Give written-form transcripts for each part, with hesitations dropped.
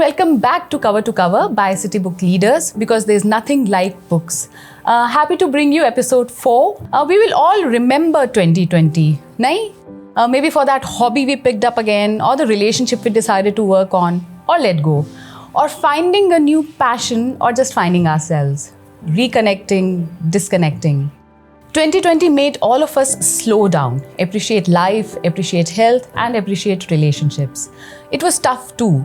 welcome back to Cover by City Book Leaders, because there's nothing like books. Happy to bring you episode 4. We will all remember 2020, nahi? Maybe for that hobby we picked up again, or the relationship we decided to work on, or let go, or finding a new passion, or just finding ourselves, reconnecting, disconnecting. 2020 made all of us slow down, appreciate life, appreciate health, and appreciate relationships. It was tough too.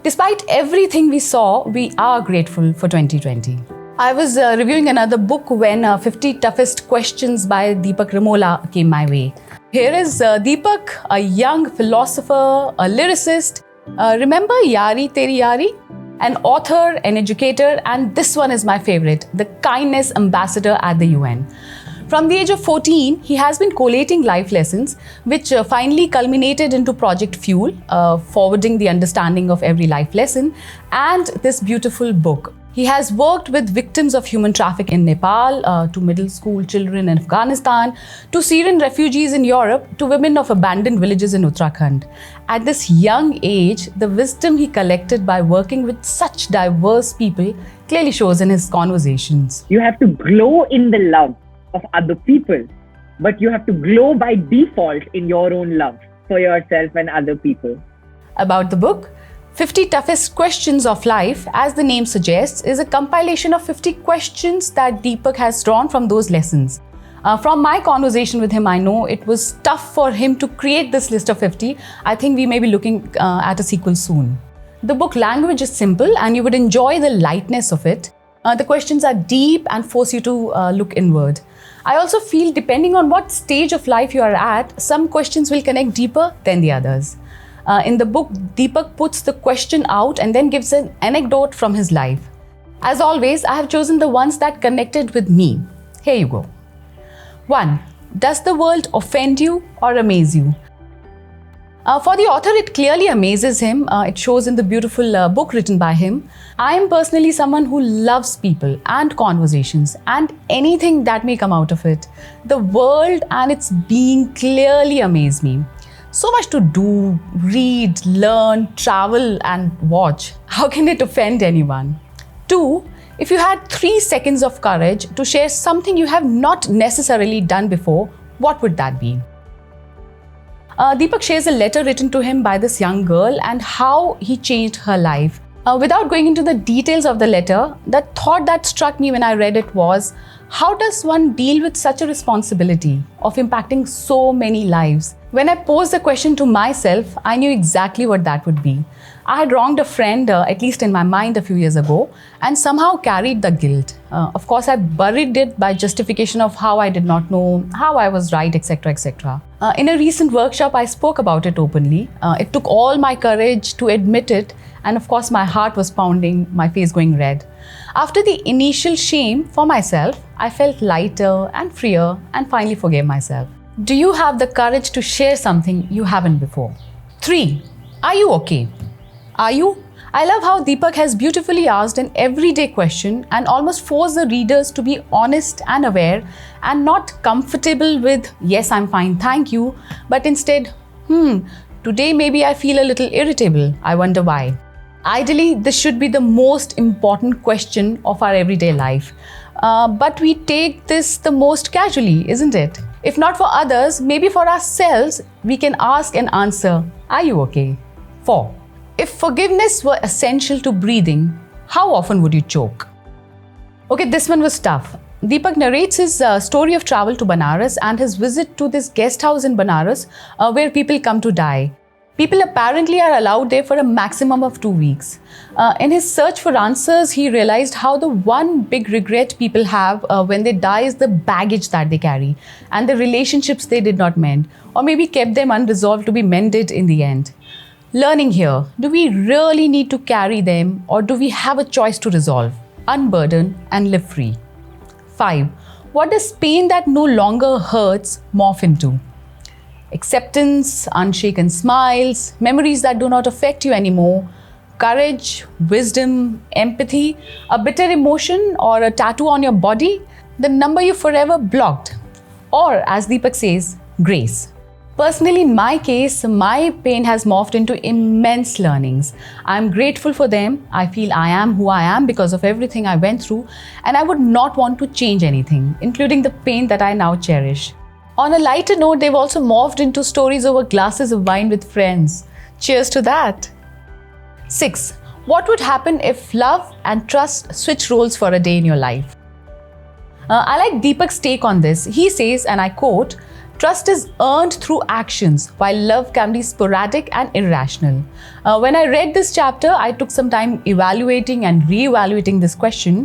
Despite everything we saw, we are grateful for 2020. I was reviewing another book when 50 Toughest Questions by Deepak Ramola came my way. Here is Deepak, a young philosopher, a lyricist. Remember Yari Teri Yari? An author, an educator, and this one is my favorite, the kindness ambassador at the UN. From the age of 14, he has been collating life lessons, which finally culminated into Project Fuel, forwarding the understanding of every life lesson, and this beautiful book. He has worked with victims of human trafficking in Nepal, to middle school children in Afghanistan, to Syrian refugees in Europe, to women of abandoned villages in Uttarakhand. At this young age, the wisdom he collected by working with such diverse people clearly shows in his conversations. You have to glow in the love of other people, but you have to glow by default in your own love for yourself and other people. About the book, 50 Toughest Questions of Life, as the name suggests, is a compilation of 50 questions that Deepak has drawn from those lessons. From my conversation with him, I know it was tough for him to create this list of 50. I think we may be looking at a sequel soon. The book language is simple and you would enjoy the lightness of it. The questions are deep and force you to look inward. I also feel depending on what stage of life you are at, some questions will connect deeper than the others. In the book, Deepak puts the question out and then gives an anecdote from his life. As always, I have chosen the ones that connected with me. Here you go. 1. Does the world offend you or amaze you? For the author, it clearly amazes him. It shows in the beautiful book written by him. I am personally someone who loves people and conversations and anything that may come out of it. The world and its being clearly amaze me. So much to do, read, learn, travel, and watch. How can it offend anyone? 2. If you had 3 seconds of courage to share something you have not necessarily done before, what would that be? Deepak shares a letter written to him by this young girl and how he changed her life. Without going into the details of the letter, the thought that struck me when I read it was, how does one deal with such a responsibility of impacting so many lives? When I posed the question to myself, I knew exactly what that would be. I had wronged a friend, at least in my mind a few years ago, and somehow carried the guilt. Of course, I buried it by justification of how I did not know, how I was right, etc., etc. In a recent workshop, I spoke about it openly. It took all my courage to admit it, and of course, my heart was pounding, my face going red. After the initial shame for myself, I felt lighter and freer and finally forgave myself. Do you have the courage to share something you haven't before? 3. Are you okay? Are you? I love how Deepak has beautifully asked an everyday question and almost forced the readers to be honest and aware and not comfortable with, yes, I'm fine, thank you, but instead, today maybe I feel a little irritable. I wonder why. Ideally, this should be the most important question of our everyday life. But we take this the most casually, isn't it? If not for others, maybe for ourselves, we can ask and answer, are you okay? 4. If forgiveness were essential to breathing, how often would you choke? Okay, this one was tough. Deepak narrates his story of travel to Banaras and his visit to this guest house in Banaras where people come to die. People apparently are allowed there for a maximum of 2 weeks. In his search for answers, he realized how the one big regret people have when they die is the baggage that they carry and the relationships they did not mend, or maybe kept them unresolved to be mended in the end. Learning here, do we really need to carry them, or do we have a choice to resolve, unburden, and live free? 5. What does pain that no longer hurts morph into? Acceptance, unshaken smiles, memories that do not affect you anymore, courage, wisdom, empathy, a bitter emotion, or a tattoo on your body, the number you forever blocked, or as Deepak says, grace. Personally, in my case, my pain has morphed into immense learnings. I'm grateful for them. I feel I am who I am because of everything I went through, and I would not want to change anything, including the pain that I now cherish. On a lighter note, they've also morphed into stories over glasses of wine with friends. Cheers to that. 6. What would happen if love and trust switch roles for a day in your life? I like Deepak's take on this. He says, and I quote, "Trust is earned through actions, while love can be sporadic and irrational." When I read this chapter, I took some time evaluating and re-evaluating this question.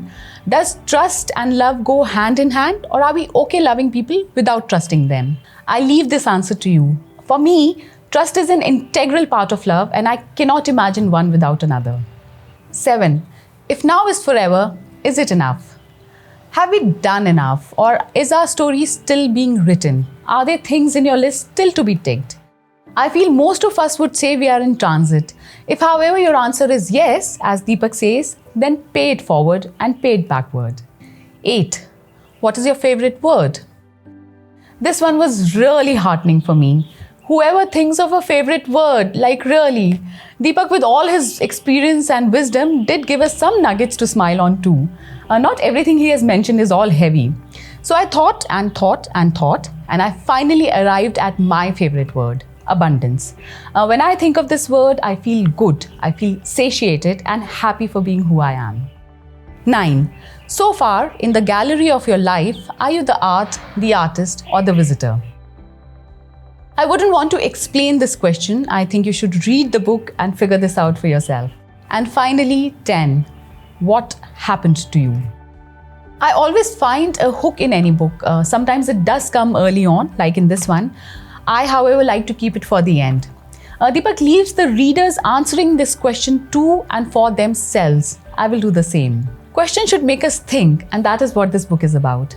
Does trust and love go hand in hand, or are we okay loving people without trusting them? I leave this answer to you. For me, trust is an integral part of love, and I cannot imagine one without another. 7. If now is forever, is it enough? Have we done enough, or is our story still being written? Are there things in your list still to be ticked? I feel most of us would say we are in transit. If, however, your answer is yes, as Deepak says, then pay it forward and pay it backward. 8. What is your favorite word? This one was really heartening for me. Whoever thinks of a favorite word, like really. Deepak, with all his experience and wisdom, did give us some nuggets to smile on too. Not everything he has mentioned is all heavy. So I thought and thought and thought, and I finally arrived at my favorite word, abundance. When I think of this word, I feel good, I feel satiated and happy for being who I am. 9. So far, in the gallery of your life, are you the art, the artist, or the visitor? I wouldn't want to explain this question. I think you should read the book and figure this out for yourself. And finally, 10. What happened to you? I always find a hook in any book. Sometimes it does come early on, like in this one. I, however, like to keep it for the end. Deepak leaves the readers answering this question to and for themselves. I will do the same. Questions should make us think, and that is what this book is about.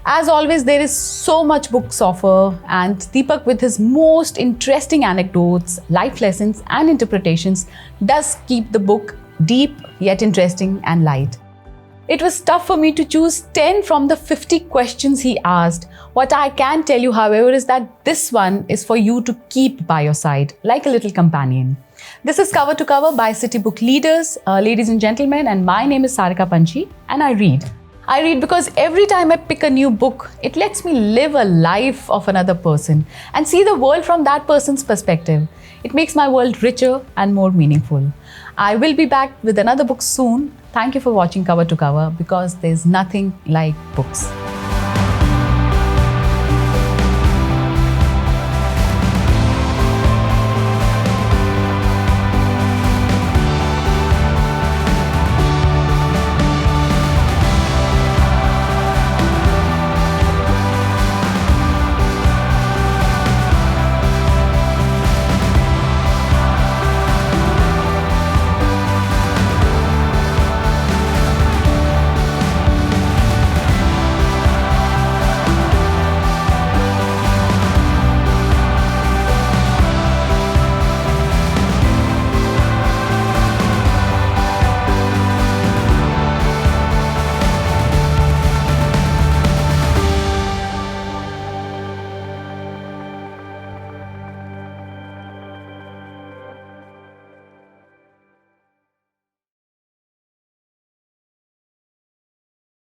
As always, there is so much books offer, and Deepak, with his most interesting anecdotes, life lessons and interpretations, does keep the book deep yet interesting and light. It was tough for me to choose 10 from the 50 questions he asked. What I can tell you, however, is that this one is for you to keep by your side, like a little companion. This is Cover to Cover by City Book Leaders. Ladies and gentlemen, and my name is Sarika Panchi, and I read. I read because every time I pick a new book, it lets me live a life of another person and see the world from that person's perspective. It makes my world richer and more meaningful. I will be back with another book soon. Thank you for watching Cover to Cover, because there's nothing like books.